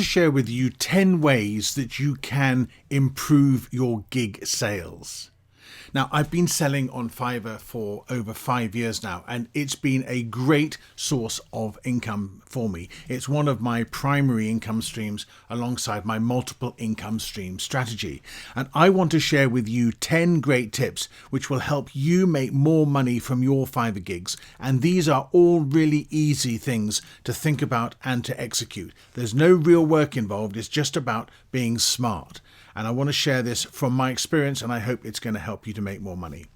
share with you 10 ways that you can improve your gig sales. Now, I've been selling on Fiverr for over 5 years now, and it's been a great source of income for me. It's one of my primary income streams alongside my multiple income stream strategy. And I want to share with you 10 great tips which will help you make more money from your Fiverr gigs. And these are all really easy things to think about and to execute. There's no real work involved. It's just about being smart. And I want to share this from my experience, and I hope it's going to help you to make more money.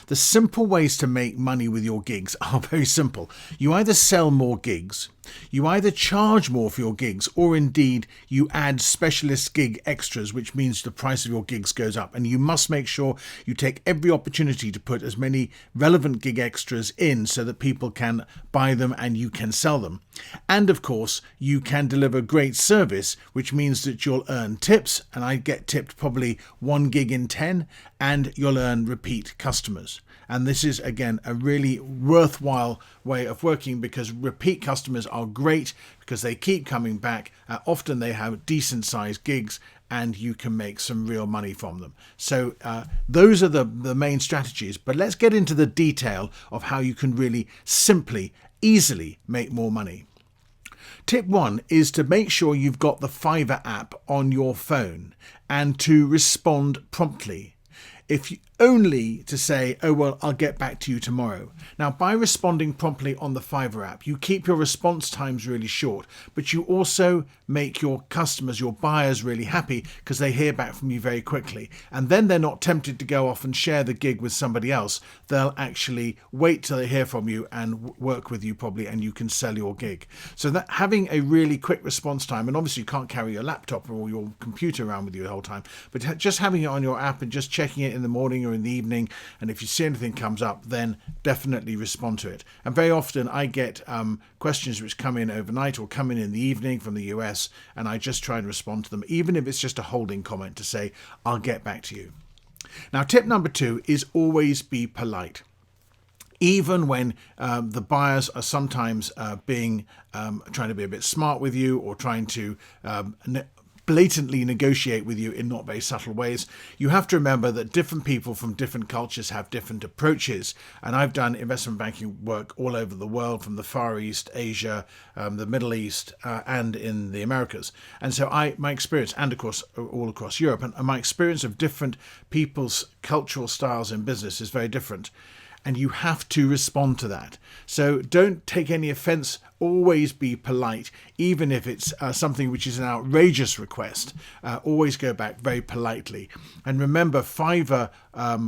The simple ways to make money with your gigs are very simple. You either sell more gigs, you either charge more for your gigs, or indeed you add specialist gig extras, which means the price of your gigs goes up. And you must make sure you take every opportunity to put as many relevant gig extras in so that people can buy them and you can sell them. And of course, you can deliver great service, which means that you'll earn tips, and I get tipped probably 1 gig in 10, and you'll earn repeat customers. And this is, again, a really worthwhile way of working, because repeat customers are great because they keep coming back. Often they have decent sized gigs and you can make some real money from them. So those are the main strategies. But let's get into the detail of how you can really simply, easily make more money. Tip 1 is to make sure you've got the Fiverr app on your phone and to respond promptly. If you only to say, oh, well, I'll get back to you tomorrow. Now, by responding promptly on the Fiverr app, you keep your response times really short, but you also make your customers, your buyers, really happy because they hear back from you very quickly. And then they're not tempted to go off and share the gig with somebody else. They'll actually wait till they hear from you and work with you probably, and you can sell your gig. So that having a really quick response time, and obviously you can't carry your laptop or your computer around with you the whole time, but just having it on your app and just checking it in the morning or in the evening, and if you see anything comes up, then definitely respond to it. And very often I get questions which come in overnight or come in the evening from the US, and I just try and respond to them, even if it's just a holding comment to say, I'll get back to you. Now, tip number 2 is always be polite. Even when the buyers are sometimes trying to be a bit smart with you, or trying to blatantly negotiate with you in not very subtle ways, you have to remember that different people from different cultures have different approaches. And I've done investment banking work all over the world, from the Far East, Asia, the Middle East, and in the Americas. And so my experience, and of course all across Europe, and my experience of different people's cultural styles in business is very different. And you have to respond to that. So don't take any offense. Always be polite, even if it's something which is an outrageous request. Always go back very politely. And remember, Fiverr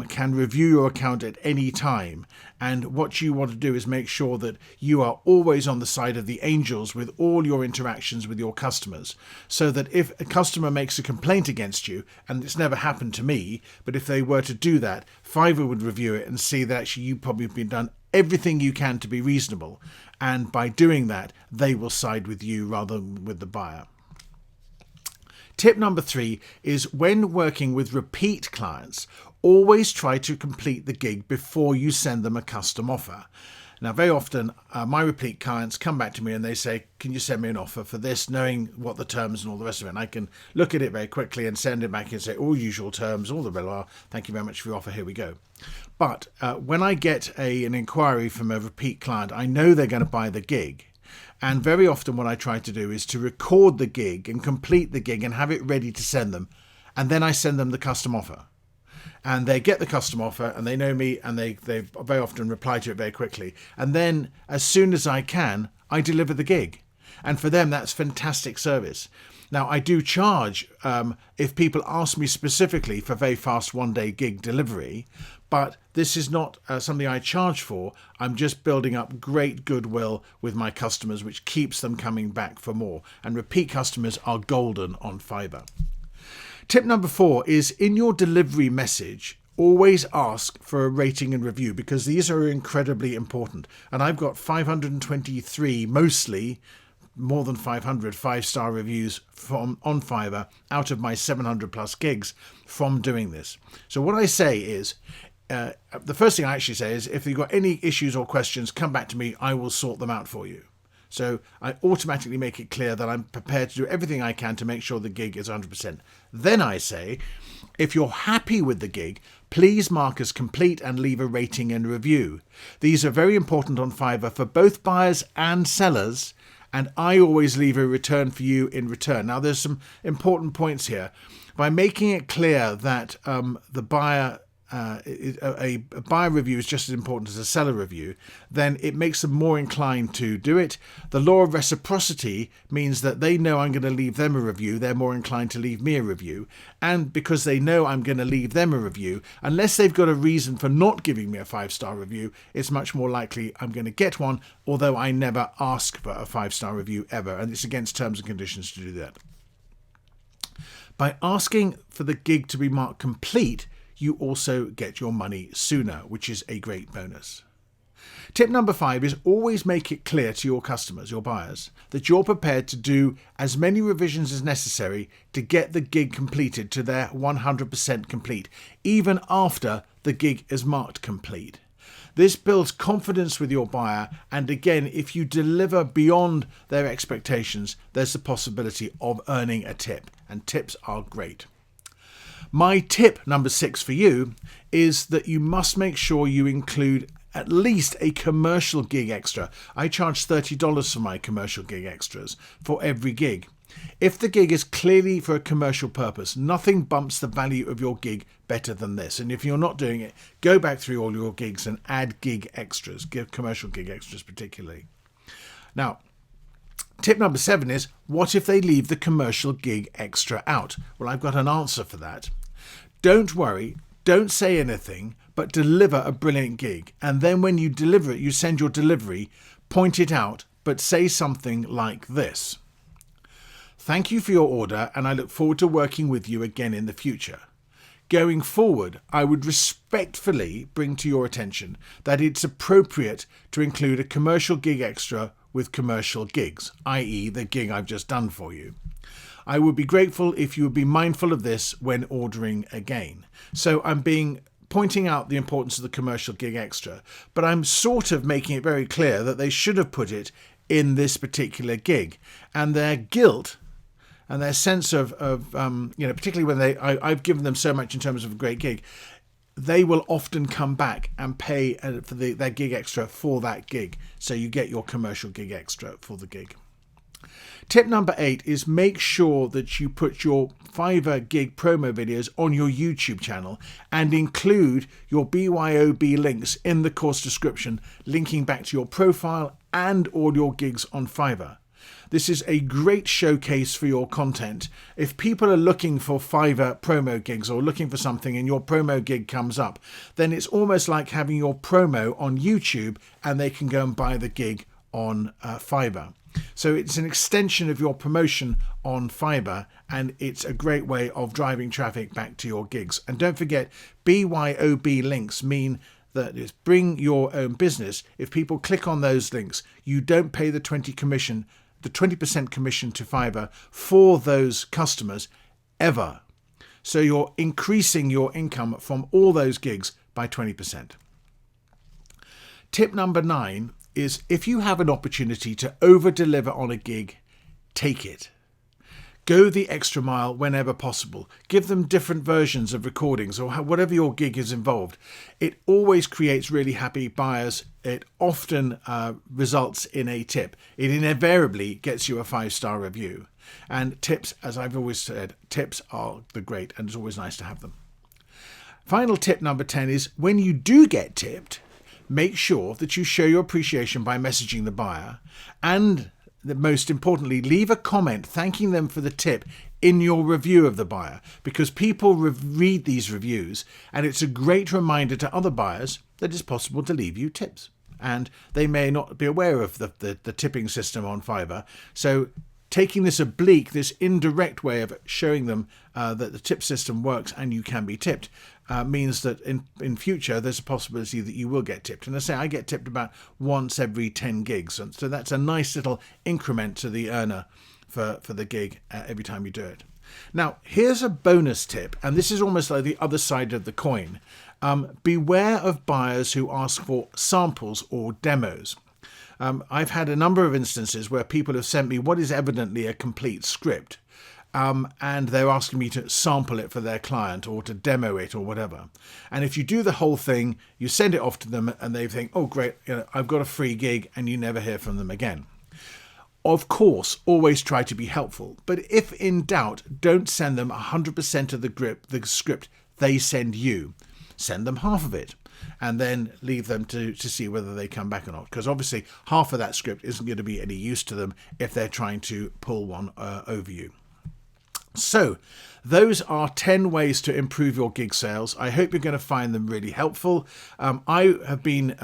can review your account at any time. And what you want to do is make sure that you are always on the side of the angels with all your interactions with your customers. So that if a customer makes a complaint against you, and it's never happened to me, but if they were to do that, Fiverr would review it and see that actually you probably have been done everything you can to be reasonable. And by doing that, they will side with you rather than with the buyer. Tip number 3 is, when working with repeat clients, always try to complete the gig before you send them a custom offer. Now, very often my repeat clients come back to me and they say, can you send me an offer for this, knowing what the terms and all the rest of it. And I can look at it very quickly and send it back and say, all usual terms, all the blah, thank you very much for your offer, here we go. But when I get an inquiry from a repeat client, I know they're going to buy the gig. And very often what I try to do is to record the gig and complete the gig and have it ready to send them. And then I send them the custom offer. And they get the custom offer, and they know me, and they very often reply to it very quickly. And then as soon as I can, I deliver the gig. And for them, that's fantastic service. Now, I do charge if people ask me specifically for very fast one-day gig delivery, but this is not something I charge for. I'm just building up great goodwill with my customers, which keeps them coming back for more. And repeat customers are golden on Fiverr. Tip number 4 is, in your delivery message, always ask for a rating and review, because these are incredibly important. And I've got 523, mostly more than 500 5-star reviews on Fiverr out of my 700 plus gigs from doing this. So what I say is, the first thing I actually say is, if you've got any issues or questions, come back to me. I will sort them out for you. So I automatically make it clear that I'm prepared to do everything I can to make sure the gig is 100%. Then I say, if you're happy with the gig, please mark as complete and leave a rating and review. These are very important on Fiverr for both buyers and sellers, and I always leave a return for you in return. Now, there's some important points here. By making it clear that the buyer a buyer review is just as important as a seller review, then it makes them more inclined to do it. The law of reciprocity means that they know I'm going to leave them a review, they're more inclined to leave me a review. And because they know I'm going to leave them a review, unless they've got a reason for not giving me a 5-star review, it's much more likely I'm going to get one, although I never ask for a 5-star review ever, and it's against terms and conditions to do that. By asking for the gig to be marked complete, you also get your money sooner, which is a great bonus. Tip number 5 is always make it clear to your customers, your buyers, that you're prepared to do as many revisions as necessary to get the gig completed to their 100% complete, even after the gig is marked complete. This builds confidence with your buyer, and again, if you deliver beyond their expectations, there's the possibility of earning a tip, and tips are great. My tip number 6 for you is that you must make sure you include at least a commercial gig extra. I charge $30 for my commercial gig extras for every gig. If the gig is clearly for a commercial purpose, nothing bumps the value of your gig better than this. And if you're not doing it, go back through all your gigs and add gig extras, give commercial gig extras particularly. Now, tip number 7 is, what if they leave the commercial gig extra out? Well, I've got an answer for that. Don't worry, don't say anything, but deliver a brilliant gig. And then when you deliver it, you send your delivery, point it out, but say something like this. Thank you for your order, and I look forward to working with you again in the future. Going forward, I would respectfully bring to your attention that it's appropriate to include a commercial gig extra with commercial gigs, i.e. the gig I've just done for you. I would be grateful if you would be mindful of this when ordering again. So I'm pointing out the importance of the commercial gig extra, but I'm sort of making it very clear that they should have put it in this particular gig, and their guilt and their sense of particularly when I've given them so much in terms of a great gig, they will often come back and pay for their gig extra for that gig. So you get your commercial gig extra for the gig. Tip number 8 is make sure that you put your Fiverr gig promo videos on your YouTube channel and include your BYOB links in the course description, linking back to your profile and all your gigs on Fiverr. This is a great showcase for your content. If people are looking for Fiverr promo gigs or looking for something and your promo gig comes up, then it's almost like having your promo on YouTube and they can go and buy the gig on Fiverr. So it's an extension of your promotion on Fiverr, and it's a great way of driving traffic back to your gigs. And don't forget, BYOB links mean that it's bring your own business. If people click on those links, you don't pay the 20% commission to Fiverr for those customers ever. So you're increasing your income from all those gigs by 20%. Tip number 9 is, if you have an opportunity to over-deliver on a gig, take it. Go the extra mile whenever possible. Give them different versions of recordings or whatever your gig is involved. It always creates really happy buyers. It often results in a tip. It invariably gets you a 5-star review. And tips, as I've always said, tips are the great, and it's always nice to have them. Final tip number 10 is, when you do get tipped, make sure that you show your appreciation by messaging the buyer, and most importantly, leave a comment thanking them for the tip in your review of the buyer, because people read these reviews and it's a great reminder to other buyers that it's possible to leave you tips, and they may not be aware of the tipping system on Fiverr. So taking this indirect way of showing them that the tip system works and you can be tipped means that in future there's a possibility that you will get tipped. And I say I get tipped about once every 10 gigs, and so that's a nice little increment to the earner for the gig every time you do it. Now here's a bonus tip, and this is almost like the other side of the coin. Beware of buyers who ask for samples or demos. I've had a number of instances where people have sent me what is evidently a complete script. And they're asking me to sample it for their client or to demo it or whatever. And if you do the whole thing, you send it off to them and they think, oh, great, I've got a free gig, and you never hear from them again. Of course, always try to be helpful. But if in doubt, don't send them 100% of the script they send you. Send them half of it and then leave them to see whether they come back or not. Because obviously half of that script isn't going to be any use to them if they're trying to pull one over you. So those are 10 ways to improve your gig sales. I hope you're going to find them really helpful. I have been,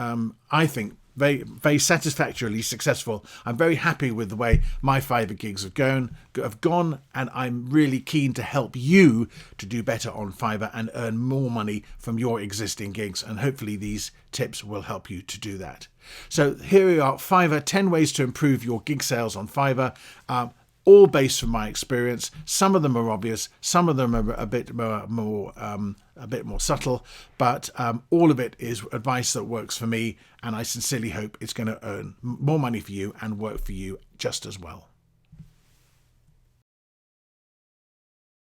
I think, very, very satisfactorily successful. I'm very happy with the way my Fiverr gigs have gone, and I'm really keen to help you to do better on Fiverr and earn more money from your existing gigs. And hopefully these tips will help you to do that. So here we are, Fiverr, 10 ways to improve your gig sales on Fiverr. All based from my experience. Some of them are obvious, some of them are a bit more subtle, but all of it is advice that works for me, and I sincerely hope it's going to earn more money for you and work for you just as well.